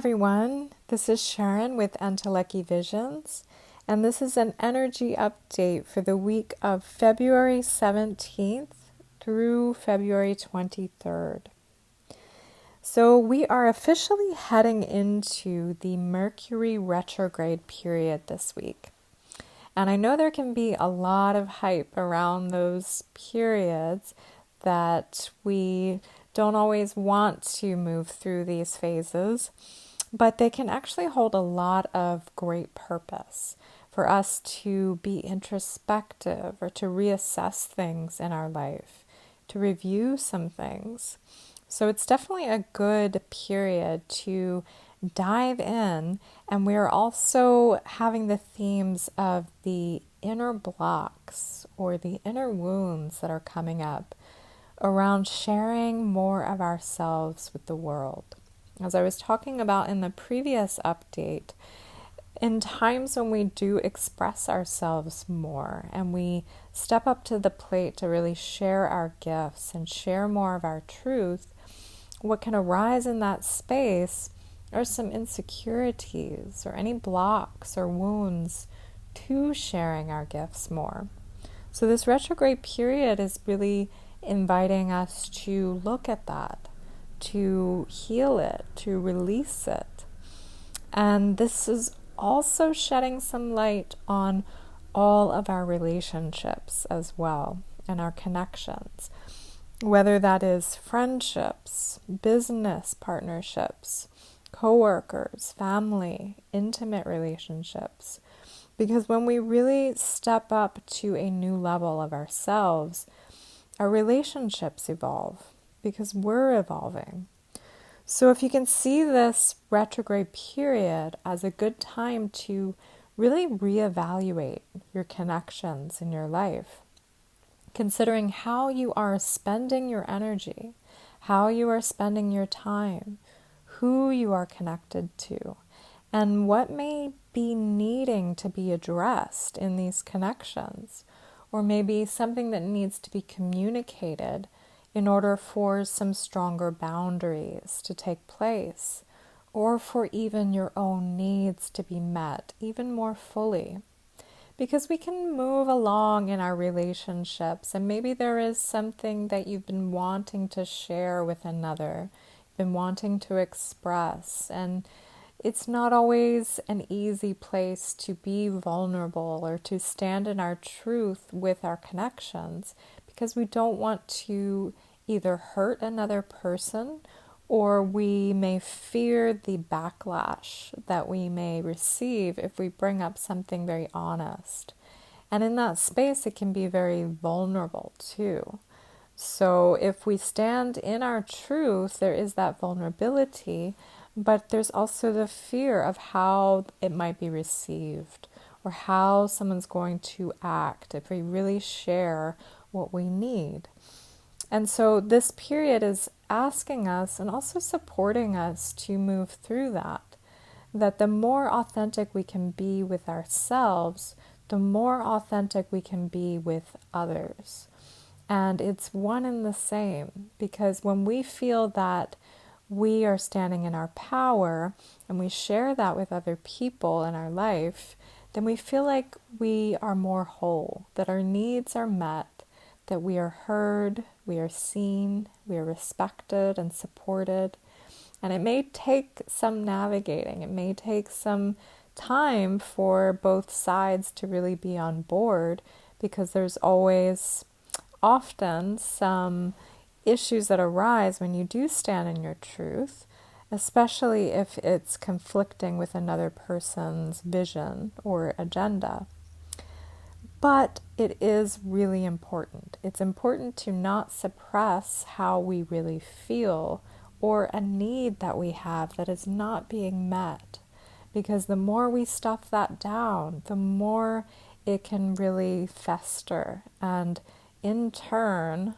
everyone. This is Sharon with Entelechy Visions, and this is an energy update for the week of February 17th through February 23rd. So we are officially heading into the Mercury Retrograde period this week. And I know there can be a lot of hype around those periods that we don't always want to move through these phases, but they can actually hold a lot of great purpose for us to be introspective or to reassess things in our life, to review some things. So it's definitely a good period to dive in, and we're also having the themes of the inner blocks or the inner wounds that are coming up around sharing more of ourselves with the world. As I was talking about in the previous update, in times when we do express ourselves more and we step up to the plate to really share our gifts and share more of our truth, what can arise in that space are some insecurities or any blocks or wounds to sharing our gifts more. So this retrograde period is really inviting us to look at that, to heal it, to release it. And this is also shedding some light on all of our relationships as well and our connections, whether that is friendships, business partnerships, coworkers, family, intimate relationships. Because when we really step up to a new level of ourselves, our relationships evolve because we're evolving. So if you can see this retrograde period as a good time to really reevaluate your connections in your life, considering how you are spending your energy, how you are spending your time, who you are connected to, and what may be needing to be addressed in these connections, or maybe something that needs to be communicated in order for some stronger boundaries to take place, or for even your own needs to be met even more fully. Because we can move along in our relationships, and maybe there is something that you've been wanting to share with another, been wanting to express, and it's not always an easy place to be vulnerable or to stand in our truth with our connections, because we don't want to either hurt another person, or we may fear the backlash that we may receive if we bring up something very honest. And in that space, it can be very vulnerable too. So if we stand in our truth, there is that vulnerability, but there's also the fear of how it might be received or how someone's going to act if we really share what we need. And so this period is asking us and also supporting us to move through that the more authentic we can be with ourselves, the more authentic we can be with others. And it's one and the same, because when we feel that we are standing in our power and we share that with other people in our life, then we feel like we are more whole, that our needs are met, that we are heard, we are seen, we are respected and supported. And it may take some navigating, it may take some time for both sides to really be on board, because there's always often some issues that arise when you do stand in your truth, especially if it's conflicting with another person's vision or agenda. But it is really important. It's important to not suppress how we really feel or a need that we have that is not being met. Because the more we stuff that down, the more it can really fester and in turn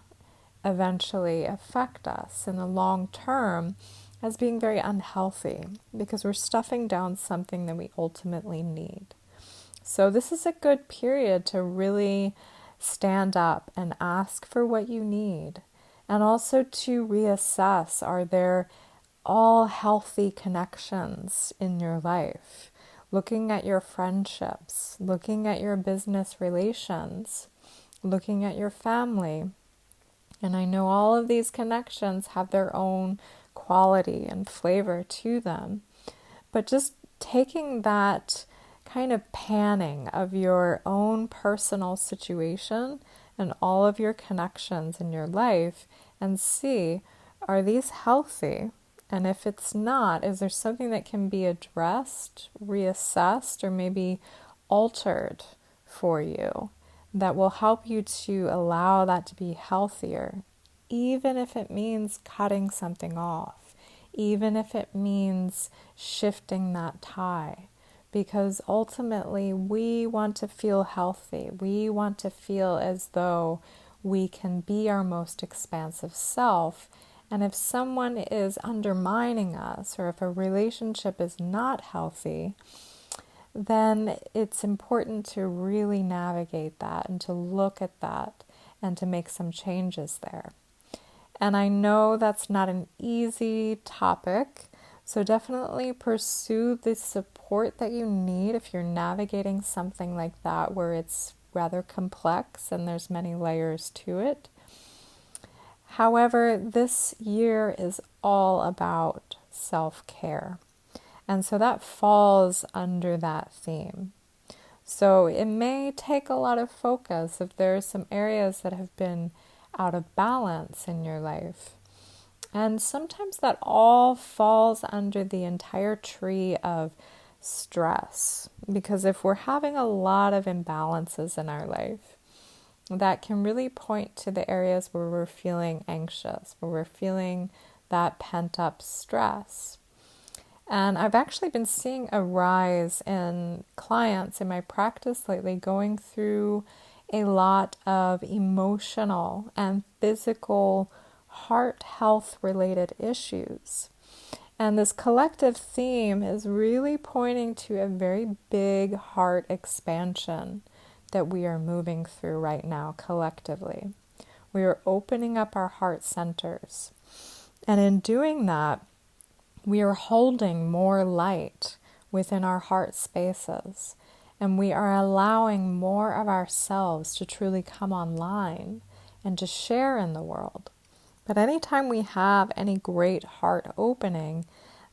eventually affect us in the long term as being very unhealthy, because we're stuffing down something that we ultimately need. So this is a good period to really stand up and ask for what you need, and also to reassess, are there all healthy connections in your life, looking at your friendships, looking at your business relations, looking at your family. And I know all of these connections have their own quality and flavor to them. But just taking that kind of panning of your own personal situation and all of your connections in your life and see, are these healthy? And if it's not, is there something that can be addressed, reassessed, or maybe altered for you that will help you to allow that to be healthier, even if it means cutting something off, even if it means shifting that tie? Because ultimately we want to feel healthy. We want to feel as though we can be our most expansive self. And if someone is undermining us, or if a relationship is not healthy, then it's important to really navigate that and to look at that and to make some changes there. And I know that's not an easy topic, so definitely pursue the support that you need if you're navigating something like that where it's rather complex and there's many layers to it. However, this year is all about self-care. And so that falls under that theme. So it may take a lot of focus if there are some areas that have been out of balance in your life. And sometimes that all falls under the entire tree of stress. Because if we're having a lot of imbalances in our life, that can really point to the areas where we're feeling anxious, where we're feeling that pent-up stress. And I've actually been seeing a rise in clients in my practice lately going through a lot of emotional and physical heart health related issues. And this collective theme is really pointing to a very big heart expansion that we are moving through right now collectively. We are opening up our heart centers. And in doing that, we are holding more light within our heart spaces, and we are allowing more of ourselves to truly come online and to share in the world. But anytime we have any great heart opening,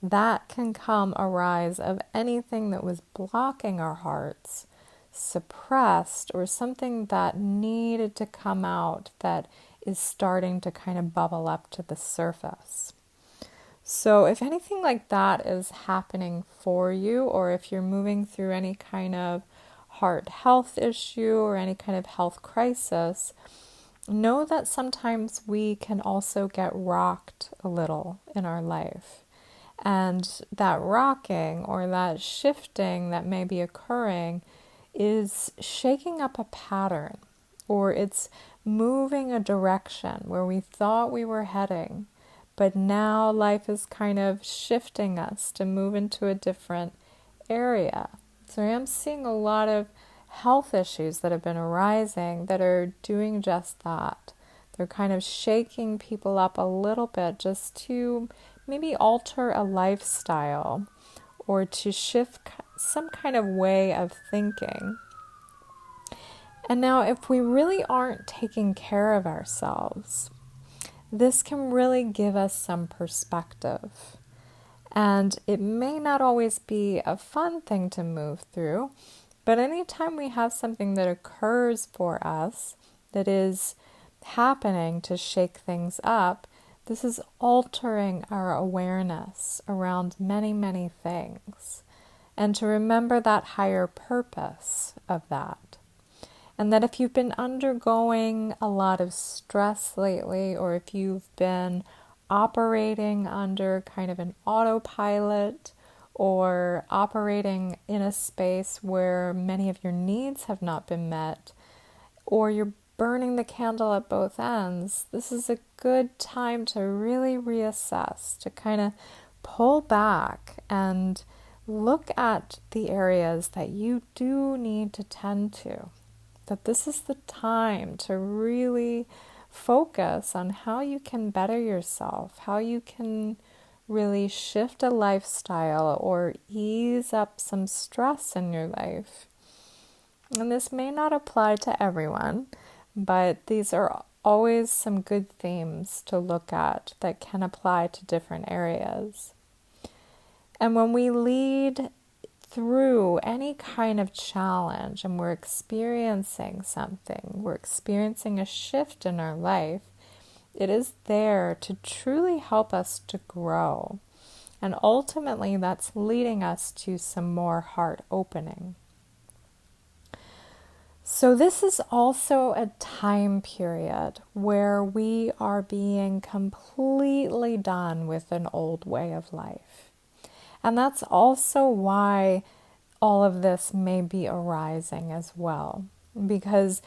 that can come a rise of anything that was blocking our hearts, suppressed, or something that needed to come out that is starting to kind of bubble up to the surface. So if anything like that is happening for you, or if you're moving through any kind of heart health issue or any kind of health crisis, know that sometimes we can also get rocked a little in our life. And that rocking or that shifting that may be occurring is shaking up a pattern, or it's moving a direction where we thought we were heading. But now life is kind of shifting us to move into a different area. So I am seeing a lot of health issues that have been arising that are doing just that. They're kind of shaking people up a little bit just to maybe alter a lifestyle or to shift some kind of way of thinking. And now if we really aren't taking care of ourselves, this can really give us some perspective. And it may not always be a fun thing to move through, but anytime we have something that occurs for us that is happening to shake things up, this is altering our awareness around many, many things. And to remember that higher purpose of that. And that if you've been undergoing a lot of stress lately, or if you've been operating under kind of an autopilot, or operating in a space where many of your needs have not been met, or you're burning the candle at both ends, this is a good time to really reassess, to kind of pull back and look at the areas that you do need to tend to. That this is the time to really focus on how you can better yourself, how you can really shift a lifestyle or ease up some stress in your life. And this may not apply to everyone, but these are always some good themes to look at that can apply to different areas. And when we lead through any kind of challenge and we're experiencing something, we're experiencing a shift in our life, it is there to truly help us to grow. And ultimately, that's leading us to some more heart opening. So this is also a time period where we are being completely done with an old way of life. And that's also why all of this may be arising as well. Because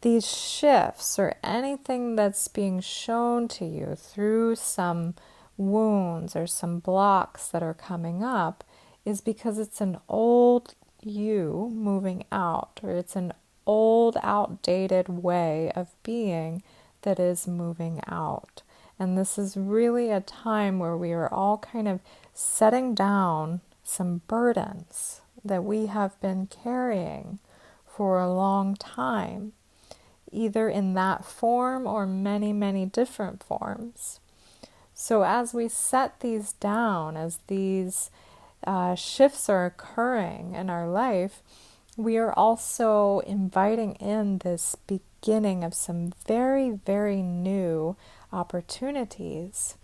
these shifts or anything that's being shown to you through some wounds or some blocks that are coming up is because it's an old you moving out, or it's an old, outdated way of being that is moving out. And this is really a time where we are all kind of setting down some burdens that we have been carrying for a long time, either in that form or many, many different forms. So as we set these down, as these shifts are occurring in our life, we are also inviting in this beginning of some very, very new opportunities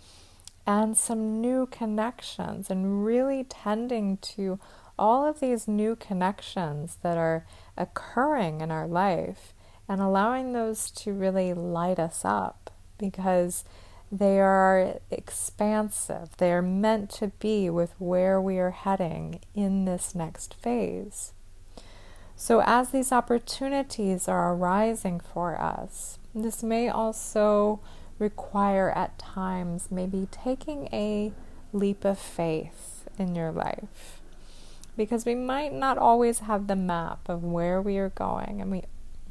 and some new connections, and really tending to all of these new connections that are occurring in our life and allowing those to really light us up, because they are expansive. They are meant to be with where we are heading in this next phase. So as these opportunities are arising for us, this may also require at times maybe taking a leap of faith in your life, because we might not always have the map of where we are going, and we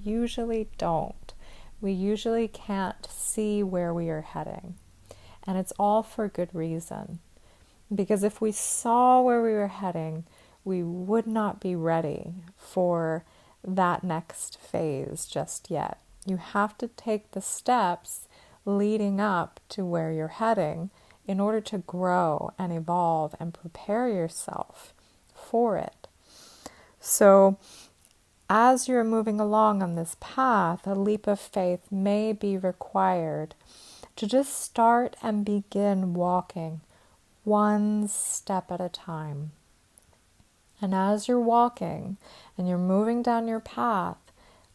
usually don't. We usually can't see where we are heading, and it's all for good reason, because if we saw where we were heading, we would not be ready for that next phase just yet. You have to take the steps leading up to where you're heading in order to grow and evolve and prepare yourself for it. So as you're moving along on this path, a leap of faith may be required to just start and begin walking one step at a time. And as you're walking and you're moving down your path,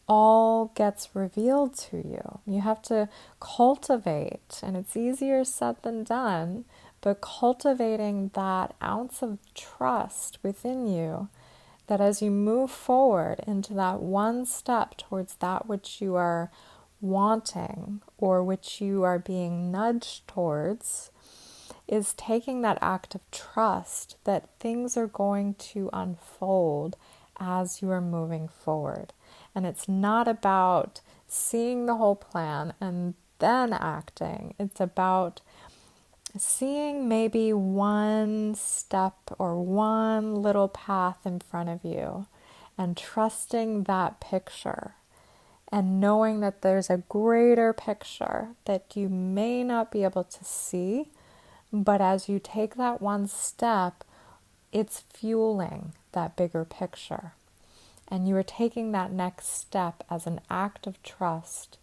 all gets revealed to you. You have to cultivate, and it's easier said than done, but cultivating that ounce of trust within you, that as you move forward into that one step towards that which you are wanting or which you are being nudged towards, is taking that act of trust that things are going to unfold as you are moving forward. And it's not about seeing the whole plan and then acting. It's about seeing maybe one step or one little path in front of you and trusting that picture, and knowing that there's a greater picture that you may not be able to see, but as you take that one step, it's fueling that bigger picture. And you are taking that next step as an act of trust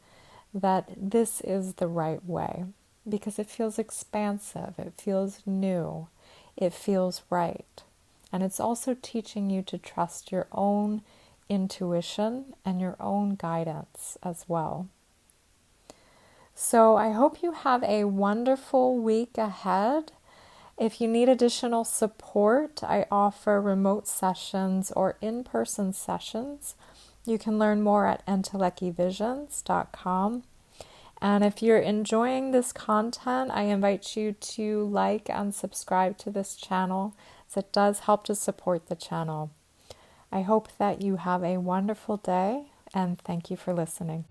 that this is the right way, because it feels expansive, it feels new, it feels right. And it's also teaching you to trust your own intuition and your own guidance as well. So I hope you have a wonderful week ahead. If you need additional support, I offer remote sessions or in-person sessions. You can learn more at entelechivisions.com. And if you're enjoying this content, I invite you to like and subscribe to this channel, as it does help to support the channel. I hope that you have a wonderful day, and thank you for listening.